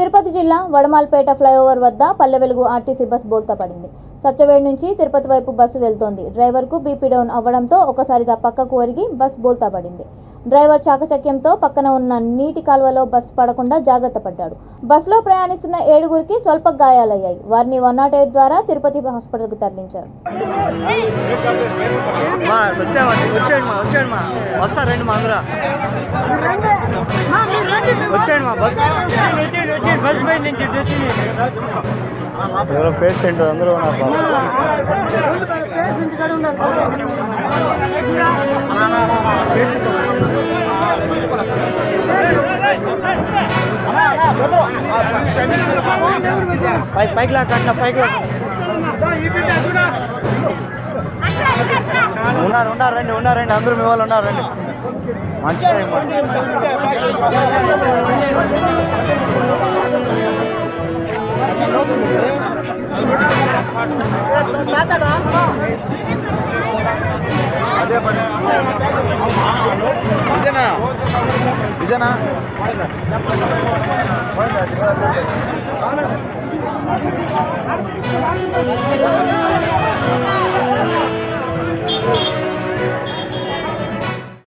తిరుపతి జిల్లా వడమాల్పేట ఫ్లైఓవర్ వద్ద Palle Velugu RTC bus బోల్తా పడింది. సత్యవేడ్ నుంచి తిరుపతి వైపు బస్సు వెళ్తోంది. డ్రైవర్కు బీపీ డౌన్ అవ్వడంతో ఒకసారిగా పక్కకు ఒరిగి బస్ బోల్తా పడింది. డ్రైవర్ చాకచక్యంతో పక్కన ఉన్న నీటి కాల్వలో బస్ పడకుండా జాగ్రత్త పడ్డాడు. బస్సులో ప్రయాణిస్తున్న 7గురికి స్వల్ప గాయాలయ్యాయి. వారిని 108 ద్వారా తిరుపతి హాస్పిటల్కు తరలించారు. పేషెంట్ అందరూ పైకి లా కట్టిన పైకి ఉన్నారండి అందరూ మీ వాళ్ళు ఉన్నారండి. మంచి ఇదేనా